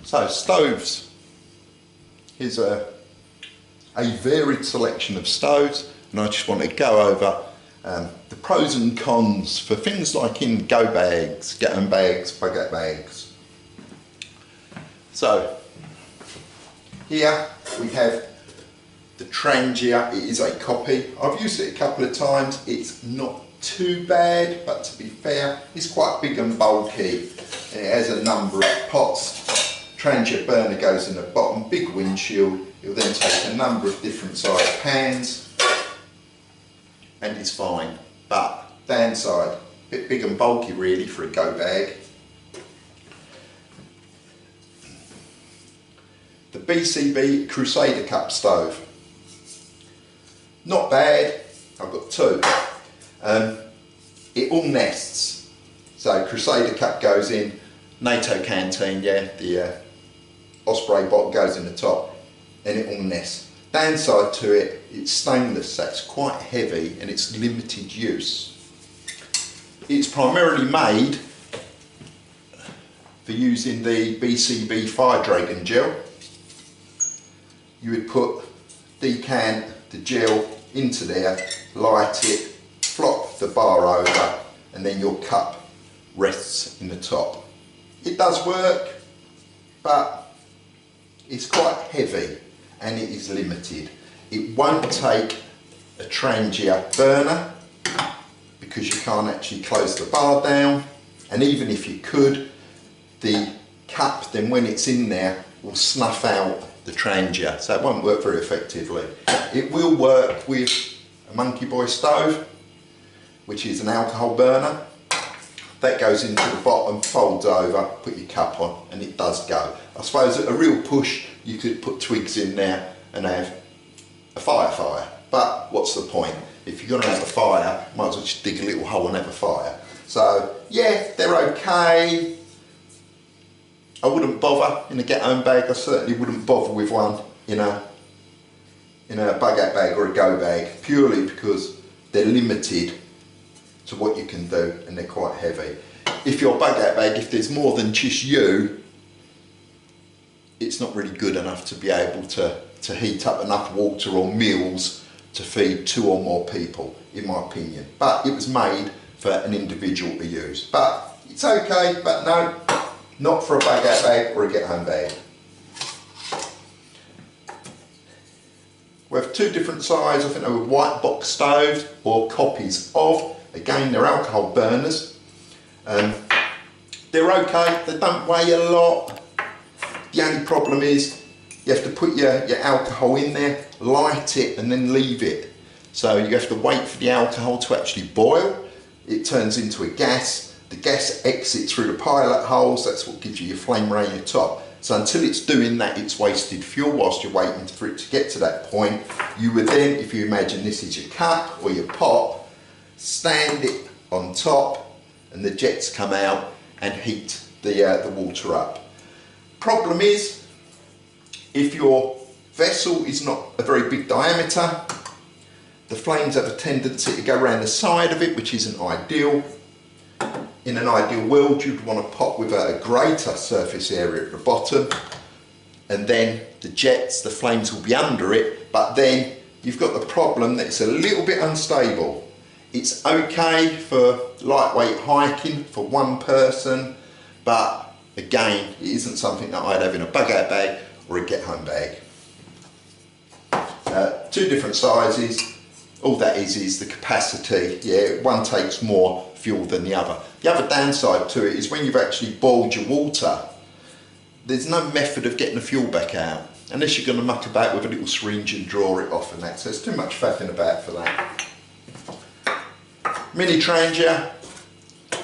So stoves. Here's a varied selection of stoves, and I just want to go over the pros and cons for things like in go bags, get home bags, bug-out bags. So here we have the Trangia. It is a copy. I've used it a couple of times. It's not too bad, but to be fair, it's quite big and bulky. And it has a number of pots. Miniranger Burner goes in the bottom, big windshield. You'll then take a number of different sized pans, and it's fine. But downside, a bit big and bulky really for a go bag. The BCB Crusader Cup Stove. Not bad. I've got two. It all nests. So Crusader Cup goes in, NATO Canteen, yeah, the Osprey bottle goes in the top, and it all nests. Downside to it, it's stainless, so it's quite heavy and it's limited use. It's primarily made for using the BCB Fire Dragon gel. You would put, decant the gel into there, light it, flop the bar over, and then your cup rests in the top. It does work, but it's quite heavy and it is limited. It won't take a Miniranger Burner because you can't actually close the bar down, and even if you could, the cup then when it's in there will snuff out the Miniranger, so it won't work very effectively. It will work with a Monkey Boy stove, which is an alcohol burner. That goes into the bottom, folds over, put your cup on, and it does go. I suppose at a real push you could put twigs in there and have a fire, but what's the point? If you're going to have a fire, might as well just dig a little hole and have a fire. So yeah, they're okay. I wouldn't bother in a get home bag. I certainly wouldn't bother with one in a bug-out bag or a go bag, purely because they're limited to what you can do and they're quite heavy. If your bug-out bag, if there's more than just you, it's not really good enough to be able to heat up enough water or meals to feed 2 or more people, in my opinion. But it was made for an individual to use. But it's okay, but no, not for a bug-out bag or a get-home bag. We have 2 different sizes. I think they were white box stoves or copies of. Again, they're alcohol burners. They're okay, they don't weigh a lot. The only problem is you have to put your alcohol in there, light it and then leave it. So you have to wait for the alcohol to actually boil. It turns into a gas. The gas exits through the pilot holes. That's what gives you your flame around your top. So until it's doing that, it's wasted fuel whilst you're waiting for it to get to that point. You would then, if you imagine this is your cup or your pot, stand it on top and the jets come out and heat the water up. Problem is, if your vessel is not a very big diameter, the flames have a tendency to go around the side of it, which isn't ideal. In an ideal world, you'd want a pot with a greater surface area at the bottom, and then the jets, the flames will be under it, but then you've got the problem that it's a little bit unstable. It's okay for lightweight hiking for one person, but again, it isn't something that I'd have in a bug-out bag or a get-home bag. 2 different sizes. All that is the capacity. Yeah, one takes more fuel than the other. The other downside to it is when you've actually boiled your water, there's no method of getting the fuel back out, unless you're going to muck about with a little syringe and draw it off and that. So there's too much faffing about for that. Miniranger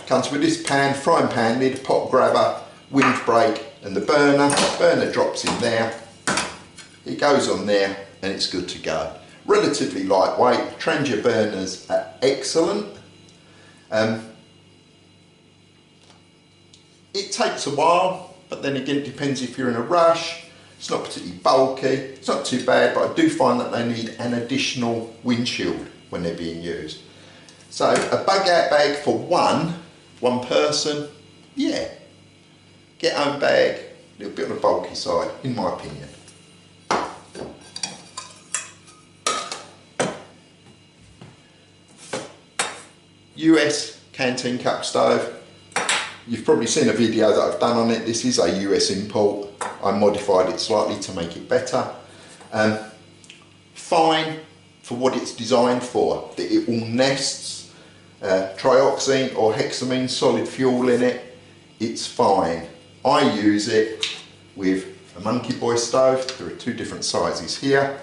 comes with this pan, frying pan lid, pot grabber, windbreak and the burner. Burner drops in there, it goes on there and it's good to go. Relatively lightweight. Miniranger burners are excellent. It takes a while, but then again it depends if you're in a rush. It's not particularly bulky, it's not too bad, but I do find that they need an additional windshield when they're being used. So a bug-out bag for one person, yeah. Get home bag, A little bit on the bulky side, in my opinion. US Canteen Cup Stove. You've probably seen a video that I've done on it. This is a US import. I modified it slightly to make it better. Fine for what it's designed for. That it all nests trioxane or hexamine solid fuel in it. It's fine. I use it with a Monkey Boy stove. There are two different sizes here.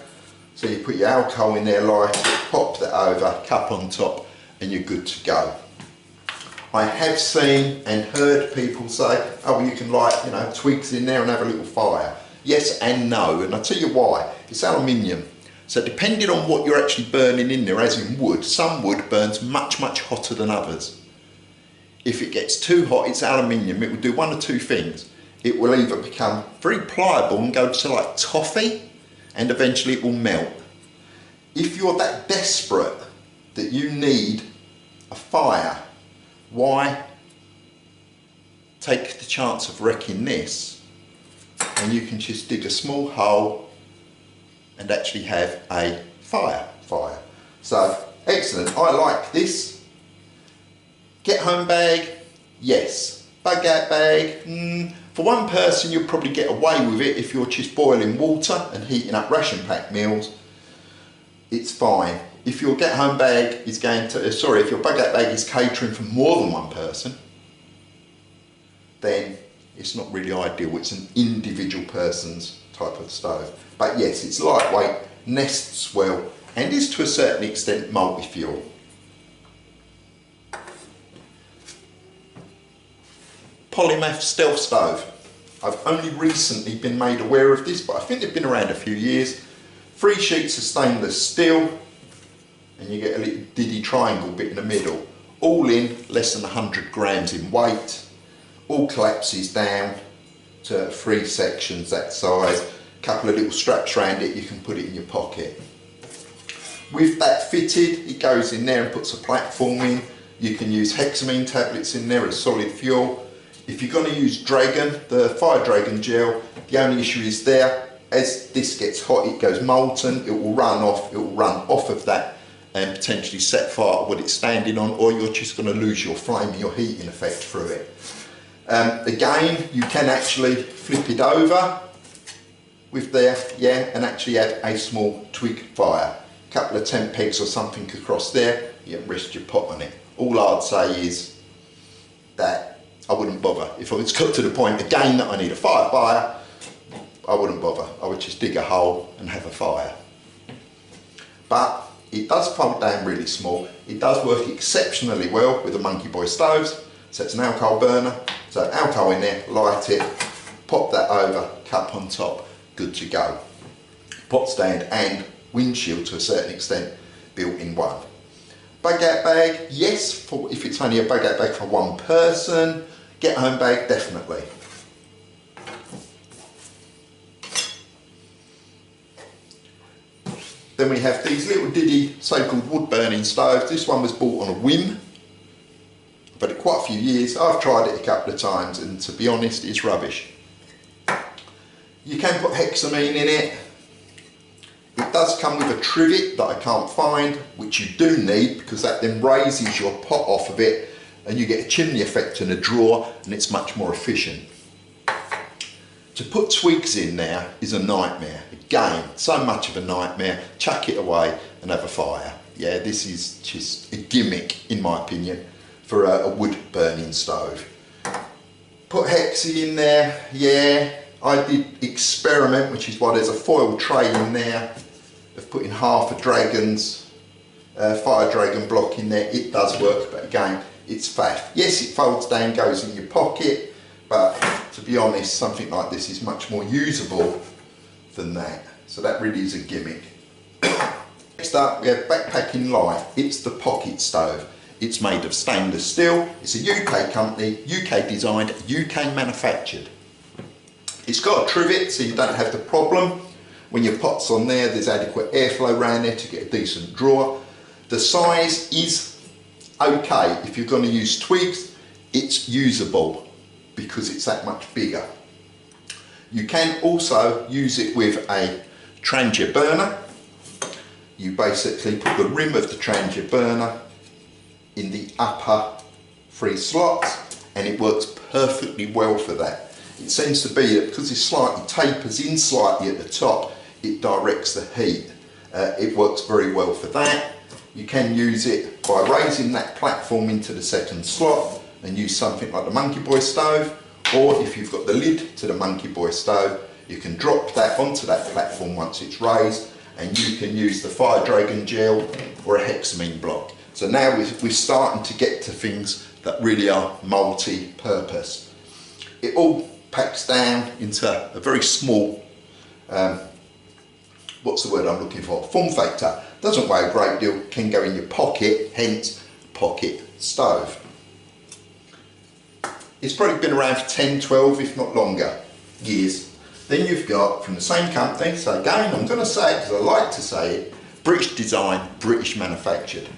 So you put your alcohol in there, light it, pop that over, cup on top, and you're good to go. I have seen and heard people say, oh, well, you can light, you know, twigs in there and have a little fire. Yes and no, and I'll tell you why. It's aluminium. So depending on what you're actually burning in there, as in wood, some wood burns much, much hotter than others. If it gets too hot, it's aluminium. It will do one or two things. It will either become very pliable and go to like toffee, and eventually it will melt. If you're that desperate that you need a fire, why take the chance of wrecking this and you can just dig a small hole and actually have a fire. So excellent, I like this. Get home bag, yes. Bug out bag, for one person you'll probably get away with it if you're just boiling water and heating up ration pack meals. It's fine. If your get home bag is going to, if your bug out bag is catering for more than one person, then it's not really ideal. It's an individual person's type of stove. But yes, it's lightweight, nests well, and is to a certain extent multi-fuel. Polymath stealth stove. I've only recently been made aware of this, but I think they've been around a few years. 3 sheets of stainless steel, and you get a little diddy triangle bit in the middle. All in less than 100 grams in weight. All collapses down to 3 sections that size. A couple of little straps around it, you can put it in your pocket. With that fitted, it goes in there and puts a platform in. You can use hexamine tablets in there as solid fuel. If you're going to use Dragon, the Fire Dragon gel, the only issue is there, as this gets hot, it goes molten, it will run off of that and potentially set fire to what it's standing on, or you're just going to lose your flame and your heating effect through it. Again, you can actually flip it over with there, and actually add a small twig fire. A couple of tent pegs or something across there, you can rest your pot on it. All I'd say is that I wouldn't bother. If it's got to the point again that I need a fire, I wouldn't bother. I would just dig a hole and have a fire. But it does fold down really small. It does work exceptionally well with the Monkey Boy stoves. So it's an alcohol burner. So alcohol in there, light it, pop that over, cup on top, good to go. Pot stand and windshield to a certain extent built in one. Bug out bag, yes, if it's only a bug out bag for one person. Get home bag, definitely. Then we have these little diddy so-called wood burning stoves. This one was bought on a whim. I've had it quite a few years. I've tried it a couple of times and to be honest, it's rubbish. You can put hexamine in it. It does come with a trivet that I can't find, which you do need because that then raises your pot off of it and you get a chimney effect and a drawer and it's much more efficient. To put twigs in there is a nightmare. Again, so much of a nightmare. Chuck it away and have a fire. Yeah, this is just a gimmick, in my opinion, for a wood burning stove. Put hexi in there, yeah. I did experiment, which is why there's a foil tray in there, of putting half a Dragon's Fire Dragon block in there. It does work, but again, it's faff. Yes, it folds down, goes in your pocket, but to be honest, something like this is much more usable than that. So that really is a gimmick. Next up, we have Backpacking Light. It's the pocket stove. It's made of stainless steel. It's a UK company, UK designed, UK manufactured. It's got a trivet, so you don't have the problem. When your pot's on there, there's adequate airflow around there to get a decent drawer. The size is okay. If you're going to use twigs, it's usable because it's that much bigger. You can also use it with a Miniranger Burner. You basically put the rim of the Miniranger Burner in the upper 3 slots, and it works perfectly well for that. It seems to be that because it slightly tapers in slightly at the top, it directs the heat. It works very well for that. You can use it by raising that platform into the 2nd slot and use something like the Monkey Boy stove, or if you've got the lid to the Monkey Boy stove, you can drop that onto that platform once it's raised, and you can use the Fire Dragon gel or a hexamine block. So now we're starting to get to things that really are multi-purpose. It all packs down into a very small, what's the word I'm looking for? Form factor. Doesn't weigh a great deal, can go in your pocket, hence pocket stove. It's probably been around for 10, 12, if not longer, years. Then you've got, from the same company, so again, I'm going to say it because I like to say it, British design, British manufactured.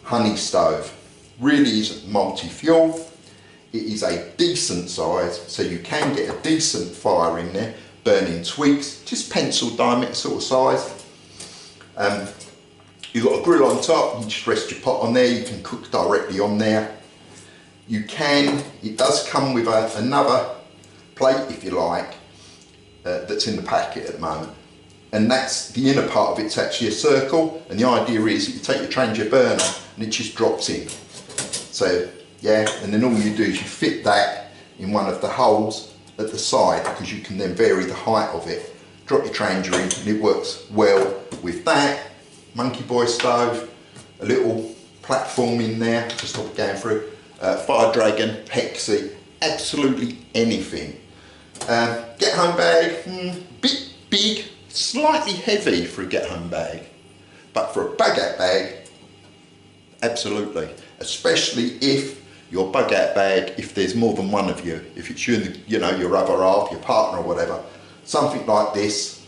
Honey stove. Really is multi-fuel. It is a decent size, so you can get a decent fire in there, burning twigs, just pencil diameter sort of size. You've got a grill on top, you just rest your pot on there, you can cook directly on there. You can, it does come with another plate if you like, that's in the packet at the moment. And that's, the inner part of it's actually a circle, and the idea is that you take your Miniranger Burner and it just drops in. So yeah, and then all you do is you fit that in one of the holes at the side, because you can then vary the height of it. Drop your Miniranger in and it works well with that. Monkey Boy stove, a little platform in there to stop it going through. Fire Dragon, Hexi, absolutely anything. Get home bag, bit big, slightly heavy for a get home bag, but for a baguette bag, absolutely. Especially if your baguette bag, if there's more than one of you, if it's you and your other half, your partner or whatever, something like this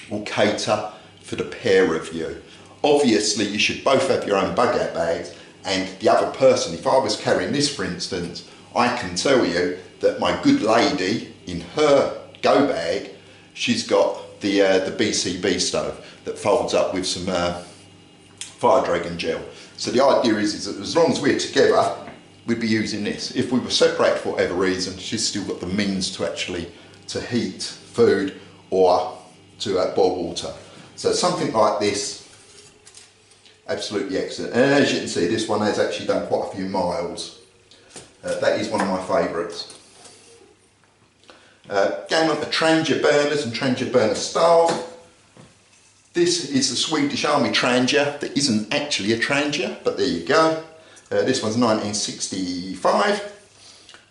will cater for the pair of you. Obviously, you should both have your own baguette bags, and the other person, if I was carrying this for instance, I can tell you that my good lady, in her go bag, she's got the BCB stove that folds up with some Fire Dragon gel. So the idea is that as long as we're together, we'd be using this. If we were separated for whatever reason, she's still got the means to actually heat food or to boil water. So something like this, absolutely excellent. And as you can see, this one has actually done quite a few miles. That is one of my favourites. Going on to Miniranger Burners and Miniranger Burner styles. This is the Swedish Army Miniranger that isn't actually a Miniranger, but there you go. This one's 1965.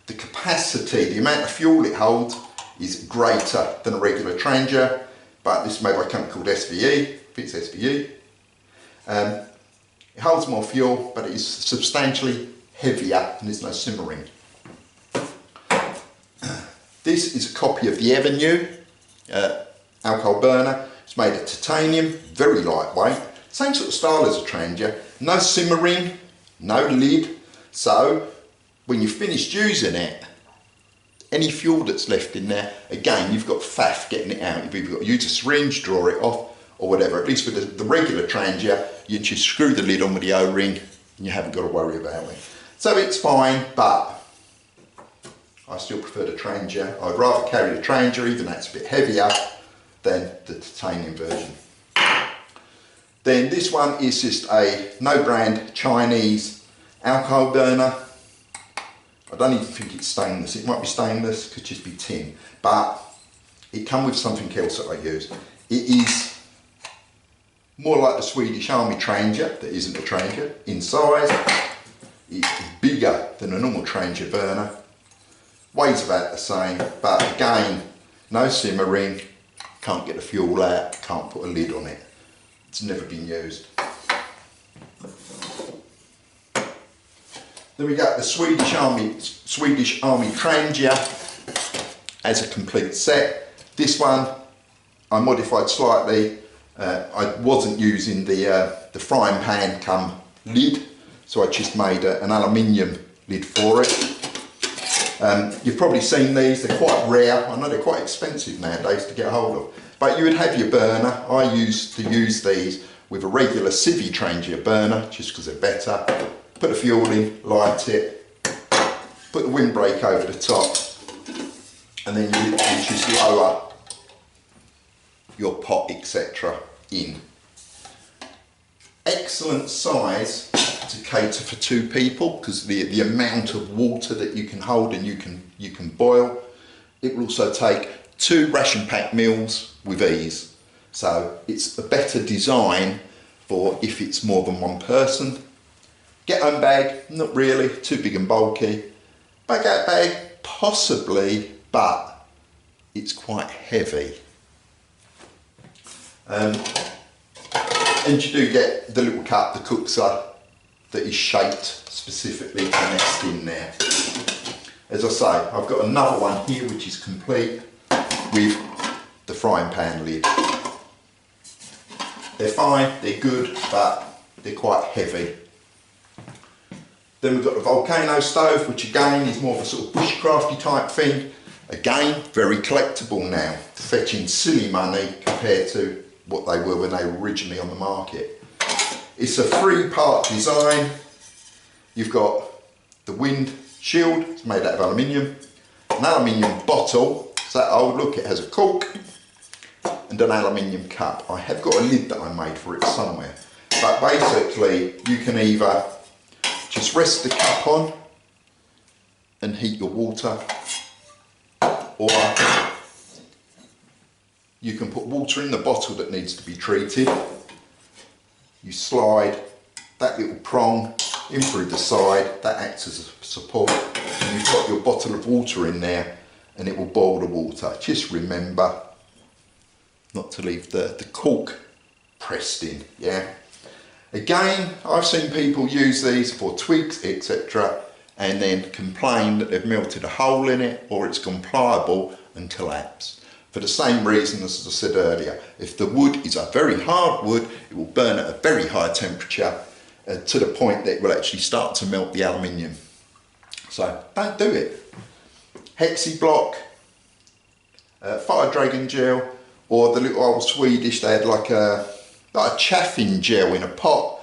The capacity, the amount of fuel it holds is greater than a regular Miniranger, but this is made by a company called SVE, it's SVE. It holds more fuel, but it is substantially heavier and there's no simmering. This is a copy of the Avenue alcohol burner. It's made of titanium, very lightweight, same sort of style as a Miniranger, no simmering, no lid, so when you've finished using it, any fuel that's left in there, again you've got faff getting it out. You've either got to use a syringe, draw it off, or whatever. At least with the regular Miniranger, you just screw the lid on with the O-ring and you haven't got to worry about it. So it's fine, but I still prefer the Miniranger. I'd rather carry the Miniranger, even though it's a bit heavier, than the titanium version. Then this one is just a no brand Chinese alcohol burner. I don't even think it's stainless. It might be stainless, could just be tin, but it comes with something else that I use. It is more like the Swedish Army Miniranger that isn't a Miniranger in size. It's bigger than a normal Miniranger burner, weighs about the same, but again, no simmering, can't get the fuel out, can't put a lid on it. It's never been used. Then we got the Swedish Army Miniranger as a complete set. This one I modified slightly. I wasn't using the frying pan come lid, so I just made an aluminium lid for it. You've probably seen these, they're quite rare. I know they're quite expensive nowadays to get hold of. But you would have your burner. I used to use these with a regular Swedish burner, just because they're better. Put the fuel in, light it, put the windbreak over the top, and then you literally just lower your pot, etc. in. Excellent size to cater for 2 people, because the amount of water that you can hold and you can boil. It will also take 2 ration pack meals with ease. So it's a better design for if it's more than 1 person. Get home bag, not really, too big and bulky. Baguette bag, possibly, but it's quite heavy. And you do get the little cup, the cookser, that is shaped specifically to nest in there. As I say, I've got another one here which is complete with the frying pan lid. They're fine, they're good, but they're quite heavy. Then we've got the volcano stove, which again is more of a sort of bushcrafty type thing. Again, very collectible now, fetching silly money compared to what they were when they were originally on the market. It's a 3-part design. You've got the wind shield, it's made out of aluminium, an aluminium bottle, so that old look, it has a cork, and an aluminium cup. I have got a lid that I made for it somewhere. But basically, you can either just rest the cup on and heat your water, or you can put water in the bottle that needs to be treated. You slide that little prong in through the side, that acts as a support, and you've got your bottle of water in there and it will boil the water. Just remember not to leave the cork pressed in, yeah? Again, I've seen people use these for twigs, etc., and then complain that they've melted a hole in it or it's gone pliable and collapsed. For the same reason as I said earlier, if the wood is a very hard wood, it will burn at a very high temperature to the point that it will actually start to melt the aluminium. So don't do it. Hexi block, fire dragon gel, or the little old Swedish, they had like a chaffing gel in a pot.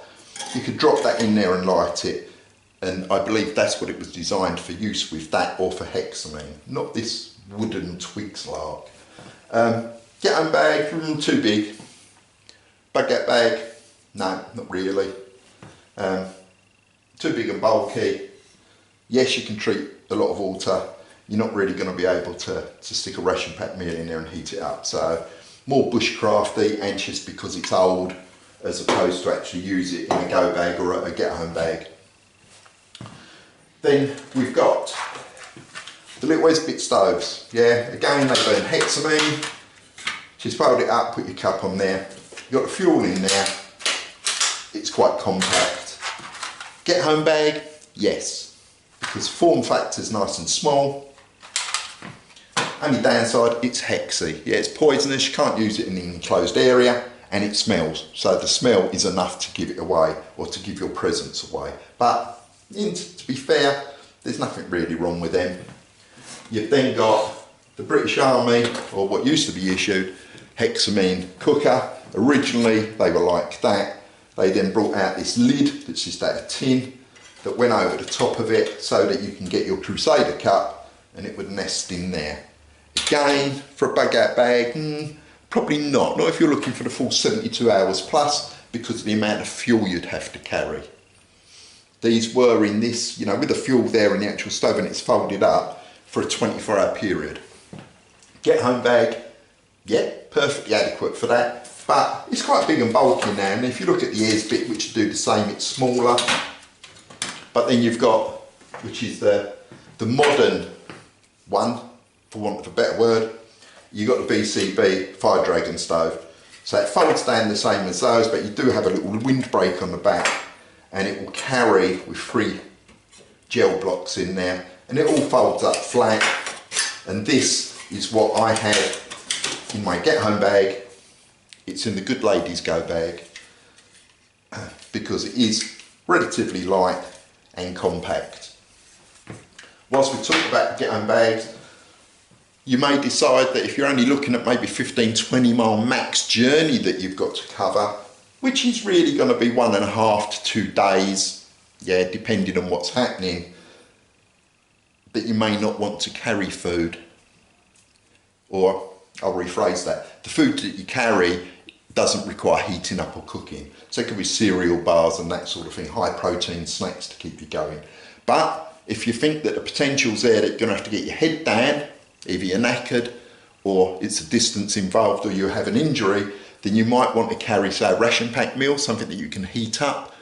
You could drop that in there and light it. And I believe that's what it was designed for use with, that or for hexamine, not this wooden twigs lark. Get home bag, too big. Baguette bag, no, not really. Too big and bulky. Yes, you can treat a lot of water. You're not really going to be able to stick a ration pack meal in there and heat it up. So more bushcrafty, and just because it's old, as opposed to actually use it in a go bag or a get home bag. Then we've got the little Wesbit stoves. Yeah, again they burn hexamine. Just fold it up, put your cup on there. You've got the fuel in there. It's quite compact. Get home bag, yes, because form factor is nice and small. Only downside, it's hexy. Yeah, it's poisonous, you can't use it in an enclosed area, and it smells. So the smell is enough to give it away, or to give your presents away. But to be fair, there's nothing really wrong with them. You've then got the British Army, or what used to be issued, hexamine cooker. Originally they were like that. They then brought out this lid that's just out of tin that went over the top of it so that you can get your Crusader Cup and it would nest in there. Again, for a baguette bag, probably not if you're looking for the full 72 hours plus, because of the amount of fuel you'd have to carry. These were in this, with the fuel there in the actual stove, and it's folded up for a 24-hour period. Get home bag, yeah, perfectly adequate for that, but it's quite big and bulky now, and if you look at the ears bit, which do the same, it's smaller. But then you've got, which is the modern one, for want of a better word, you've got the VCB Fire Dragon stove. So it folds down the same as those, but you do have a little windbreak on the back, and it will carry with 3 gel blocks in there, and it all folds up flat. And this is what I have in my get home bag. It's in the Good Ladies Go bag, because it is relatively light and compact. whilst we talk about get home bags, you may decide that if you're only looking at maybe 15-20 mile max journey that you've got to cover, which is really going to be 1.5 to 2 days, yeah, depending on what's happening, that you may not want to carry food. Or I'll rephrase that, the food that you carry doesn't require heating up or cooking. So it could be cereal bars and that sort of thing, high protein snacks to keep you going. But if you think that the potential's there that you're going to have to get your head down, either you're knackered or it's a distance involved or you have an injury, then you might want to carry, say, a ration pack meal, something that you can heat up,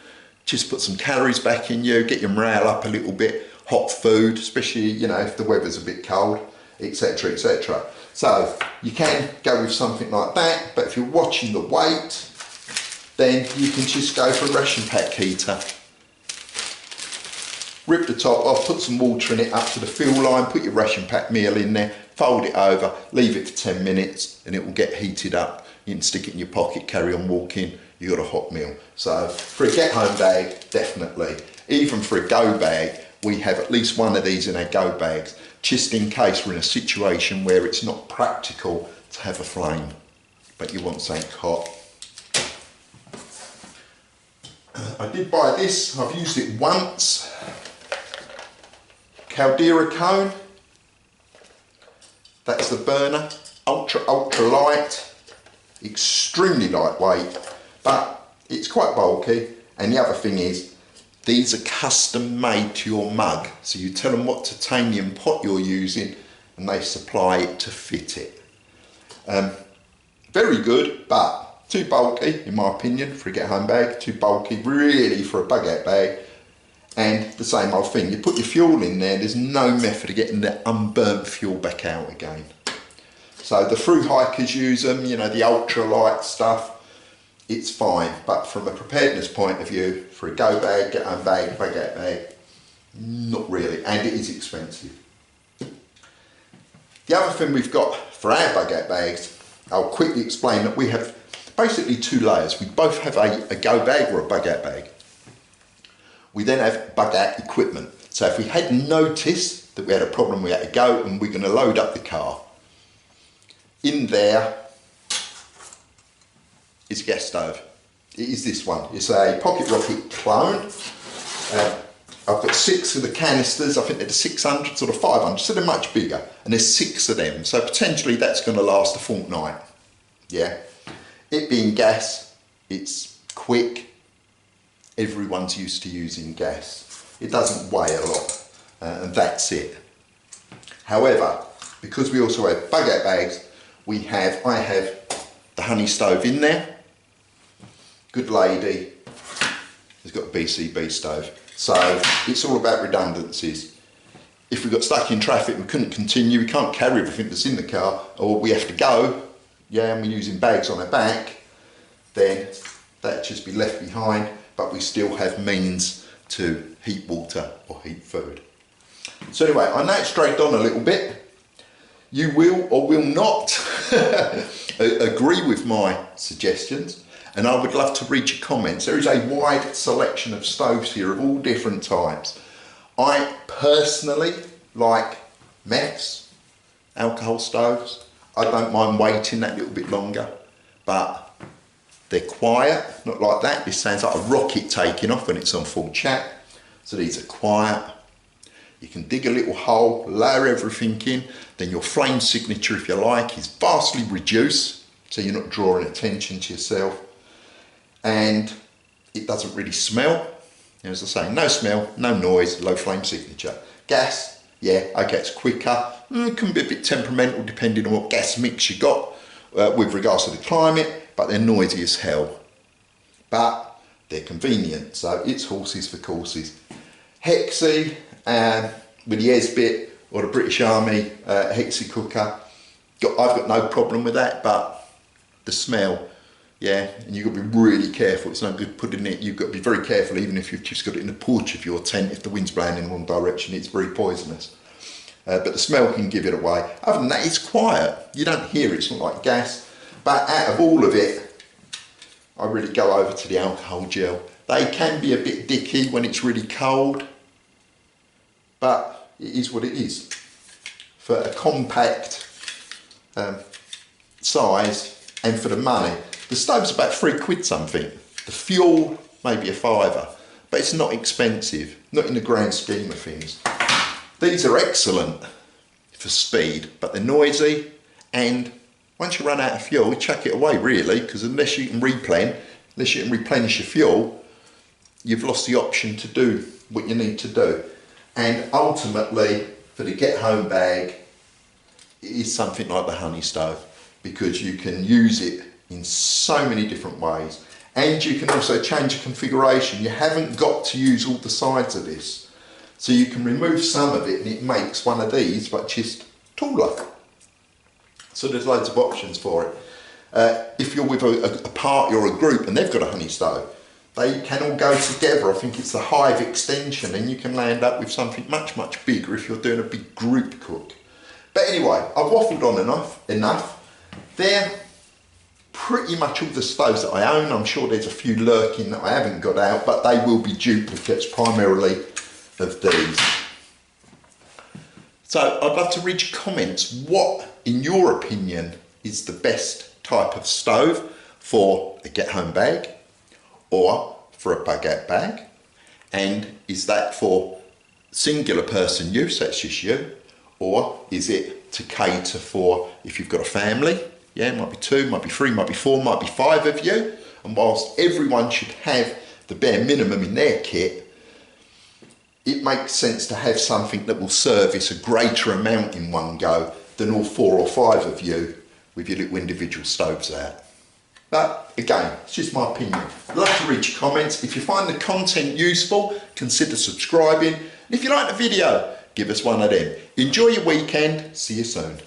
just put some calories back in you, get your morale up a little bit, hot food, especially, you know, if the weather's a bit cold, etc, etc. So you can go with something like that, but if you're watching the weight, then you can just go for a ration pack heater. Rip the top off, put some water in it up to the fill line, put your ration pack meal in there, fold it over, leave it for 10 minutes and it will get heated up. You can stick it in your pocket, carry on walking, you got a hot meal. So for a get home bag, definitely. Even for a go bag, we have at least one of these in our go bags, just in case we're in a situation where it's not practical to have a flame, but you want something hot. I did buy this, I've used it once. Caldera Cone, that's the burner, ultra light, extremely lightweight, but it's quite bulky. And the other thing is, these are custom made to your mug. So you tell them what titanium pot you're using and they supply it to fit it. Very good, but too bulky in my opinion for a get home bag, too bulky really for a bug out bag. And the same old thing, you put your fuel in there, there's no method of getting the unburnt fuel back out again. So the through hikers use them, you know, the ultra light stuff, it's fine. But from a preparedness point of view, for a go bag, get home bag, bug out bag, not really, and it is expensive. The other thing we've got for our bug out bags, I'll quickly explain that we have basically two layers. We both have a go bag or a bug out bag. We then have bug out equipment. So if we had noticed that we had a problem, we had to go and we're going to load up the car. In there is a gas stove. It is this one. It's a Pocket Rocket clone. I've got 6 of the canisters. I think they're the 600s or the 500s, so they're much bigger. And there's 6 of them. So potentially that's going to last a fortnight. Yeah. It being gas, it's quick. Everyone's used to using gas. It doesn't weigh a lot, and that's it. However, because we also have bug out bags, I have the honey stove in there. Good lady has got a BCB stove. So it's all about redundancies. If we got stuck in traffic and we couldn't continue, we can't carry everything that's in the car, or we have to go, yeah, and we're using bags on our back, then that'd just be left behind. But we still have means to heat water or heat food. So anyway, I know it's straight on a little bit. You will or will not agree with my suggestions, and I would love to read your comments. There is a wide selection of stoves here of all different types. I personally like meths, alcohol stoves. I don't mind waiting that little bit longer, but they're quiet, not like that. This sounds like a rocket taking off when it's on full chat. So these are quiet. You can dig a little hole, lower everything in, then your flame signature, if you like, is vastly reduced, so you're not drawing attention to yourself. And it doesn't really smell. As I say, no smell, no noise, low flame signature. Gas, yeah, okay, it's quicker. It can be a bit temperamental depending on what gas mix you got with regards to the climate. But they're noisy as hell. But they're convenient, so it's horses for courses. Hexi with the Esbit or the British Army Hexi cooker, I've got no problem with that, but the smell, yeah, and you've got to be really careful. It's no good putting it, you've got to be very careful even if you've just got it in the porch of your tent. If the wind's blowing in the wrong direction, it's very poisonous. But the smell can give it away. Other than that, it's quiet. You don't hear it, it's not like gas. But out of all of it, I really go over to the alcohol gel. They can be a bit dicky when it's really cold, but it is what it is. For a compact size and for the money. The stove's about £3 something. The fuel, maybe a £5, but it's not expensive, not in the grand scheme of things. These are excellent for speed, but they're noisy, and once you run out of fuel, you chuck it away really, because unless you can replenish your fuel, you've lost the option to do what you need to do. And ultimately, for the get home bag, it is something like the honey stove, because you can use it in so many different ways, and you can also change the configuration. You haven't got to use all the sides of this, so you can remove some of it and it makes one of these but just taller. So there's loads of options for it. If you're with a party or a group and they've got a honey stove, they can all go together. I think it's the hive extension, and you can land up with something much, much bigger if you're doing a big group cook. But anyway, I've waffled on enough. They're pretty much all the stoves that I own. I'm sure there's a few lurking that I haven't got out, but they will be duplicates primarily of these. So I'd love to read your comments. What, in your opinion, is the best type of stove for a get home bag or for a bug out bag? And is that for singular person use, that's just you, or is it to cater for if you've got a family? Yeah, it might be 2, might be 3, might be 4, might be 5 of you. And whilst everyone should have the bare minimum in their kit, it makes sense to have something that will service a greater amount in one go than all 4 or 5 of you with your little individual stoves out. But again, it's just my opinion. I'd love to read your comments. If you find the content useful, consider subscribing. And if you like the video, give us one of them. Enjoy your weekend. See you soon.